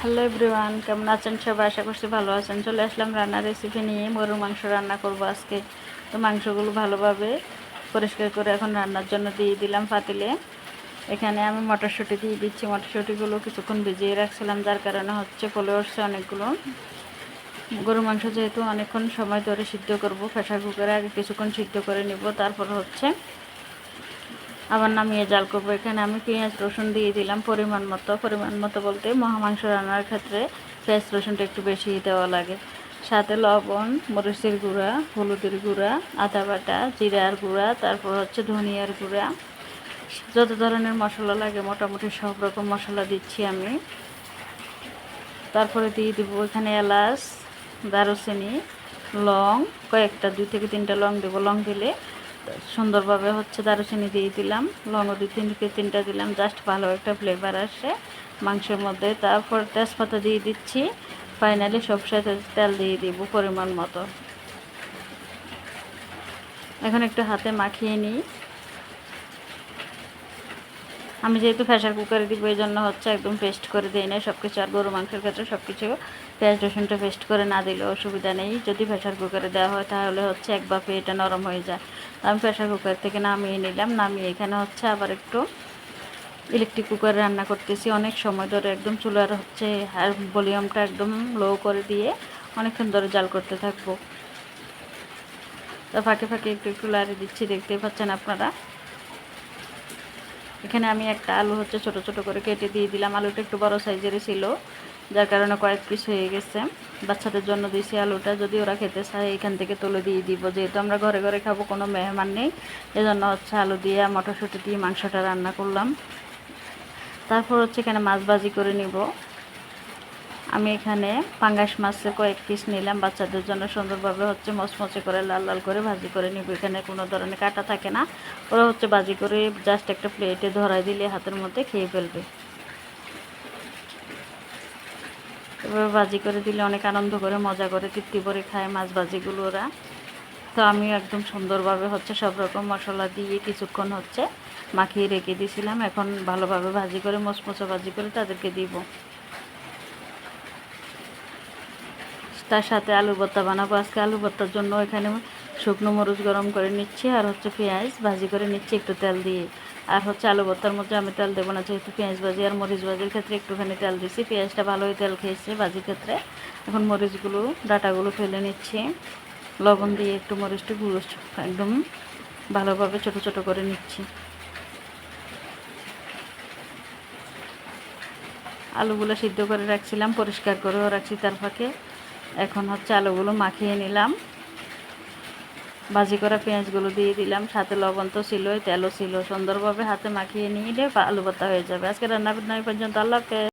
Hello everyone, কেমন আছেন সবাই? আশা করছি ভালো আছেন। চলে আসলাম রান্নার রেসিপি নিয়ে। গরুর মাংস রান্না করব আজকে। তো মাংসগুলো ভালোভাবে পরিষ্কার করে এখন রান্নার জন্য দিয়ে দিলাম পাতিলে। এখানে আমি মটরশুঁটি দিয়ে দিচ্ছি। মটরশুঁটিগুলো কিছুক্ষণ ভিজিয়ে রাখছিলাম, যার কারণে হচ্ছে ফলে উঠছে অনেকগুলো। গরুর মাংস যেহেতু অনেকক্ষণ সময় ধরে সিদ্ধ করব, প্রেসার কুকারে আগে কিছুক্ষণ সিদ্ধ করে নিব, তারপর হচ্ছে আবার নামিয়ে জাল করবো। এখানে আমি পেঁয়াজ রসুন দিয়ে দিলাম পরিমাণ মতো বলতে মাংস রান্নার ক্ষেত্রে পেঁয়াজ রসুনটা একটু বেশি দেওয়া লাগে। সাথে লবণ, মরিচের গুঁড়া, হলুদের গুঁড়া, আদা বাটা, জিরার গুঁড়া, তারপর হচ্ছে ধনিয়ার গুঁড়া, যত ধরনের মশলা লাগে মোটামুটি সব রকম মশলা দিচ্ছি আমি। তারপরে দিয়ে দিব এখানে এলাচ, দারুচিনি, লং, কয়েকটা 2 থেকে 3টা লং দেবো। লং দিলে সুন্দরভাবে হচ্ছে দারুচিনি দিয়ে দিলাম, লংও 2 থেকে 3টা দিলাম, জাস্ট ভালো একটা ফ্লেভার আসে মাংসের মধ্যে। তারপর তেজপাতা দিয়ে দিচ্ছি। ফাইনালি সবসাথে তেল দিয়ে দিব পরিমাণ মতো। এখন একটু হাতে মাখিয়ে নিই। আমি যেহেতু প্রেসার কুকারে দিব এই জন্য হচ্ছে একদম পেস্ট করে দিই না সব কিছু। আর গরু মাংসের ক্ষেত্রে সব কিছু পেঁয়াজ রসুনটা পেস্ট করে না দিলে অসুবিধা নেই। যদি প্রেসার কুকারে দেওয়া হয় তাহলে হচ্ছে এক বাফে এটা নরম হয়ে যায়। তো আমি প্রেসার কুকার থেকে নামিয়ে নিলাম। নামিয়ে এখানে হচ্ছে আবার একটু ইলেকট্রিক কুকারে রান্না করতেছি অনেক সময় ধরে। একদম চুলার হচ্ছে আর ভলিউমটা একদম লো করে দিয়ে অনেকক্ষণ ধরে জাল করতে থাকবো। তো ফাঁকে ফাঁকে একটু একটু লাড়ি দিচ্ছি, দেখতেই পাচ্ছেন আপনারা। এখানে আমি একটা আলু হচ্ছে ছোট ছোট করে কেটে দিয়ে দিলাম। আলুটা একটু বড় সাইজেরই ছিল, যার কারণে কয়েক পিস হয়ে গেছে। বাচ্চাদের জন্য দিয়েছি আলুটা, যদি ওরা খেতে চায় এখান থেকে তুলে দিয়ে দিব। যেহেতু আমরা ঘরে ঘরে খাবো, কোনো মেহমান নেই, এজন্য হচ্ছে আলু দিয়ে মটরশুঁটি দিয়ে মাংসটা রান্না করলাম। তারপর হচ্ছে এখানে মাছ ভাজি করে নিব। আমি এখানে পাঙ্গাস মাছের কয়েক পিস নিলাম বাচ্চাদের জন্য। সুন্দরভাবে হচ্ছে মচমচে করে লাল লাল করে ভাজি করে নিব। এখানে কোনো ধরনের কাটা থাকে না। ওরা হচ্ছে ভাজি করে জাস্ট একটা প্লেটে ধরাই দিলে হাতের মধ্যে খেয়ে ফেলবে। এভাবে ভাজি করে দিলে অনেক আনন্দ করে মজা করে তৃপ্তি করে খায় মাছ ভাজিগুলো ওরা। তো আমি একদম সুন্দরভাবে হচ্ছে সব রকম মশলা দিয়ে কিছুক্ষণ হচ্ছে মাখিয়ে রেখে দিয়েছিলাম। এখন ভালোভাবে ভাজি করে মচমচে ভাজি করে তাদেরকে দিব। তার সাথে আলু ভর্তা বানাবো আজকে। আলু ভর্তার জন্য এখানে শুকনো মরিচ গরম করে নিচ্ছি, আর হচ্ছে পেঁয়াজ ভাজি করে নিচ্ছি একটু তেল দিয়ে। আর হচ্ছে আলু ভর্তার মধ্যে আমি তেল দেবো না, যেহেতু পেঁয়াজ ভাজি আর মরিচ ভাজির ক্ষেত্রে একটুখানি তেল দিছি। পেঁয়াজটা ভালোই তেল খেয়েছে ভাজির ক্ষেত্রে। এখন মরিচগুলো ডাটাগুলো ফেলে নিচ্ছি, লবণ দিয়ে একটু মরিচটা গুঁড়ো একদম ভালোভাবে ছোট ছোট করে নিচ্ছি। আলুগুলো সিদ্ধ করে রাখছিলাম, পরিষ্কার করেও রাখছি তার ফাঁকে। এখন হচ্ছে আলুগুলো মাখিয়ে নিলাম, ভাজি করা পেঁয়াজগুলো দিয়ে দিলাম, সাথে লবণ তো ছিলই, তেলও ছিল। সুন্দরভাবে হাতে মাখিয়ে নিলে আলু ভর্তা হয়ে যাবে। আজকে রান্না বান্না এই পর্যন্ত। আল্লাহ হাফেজ।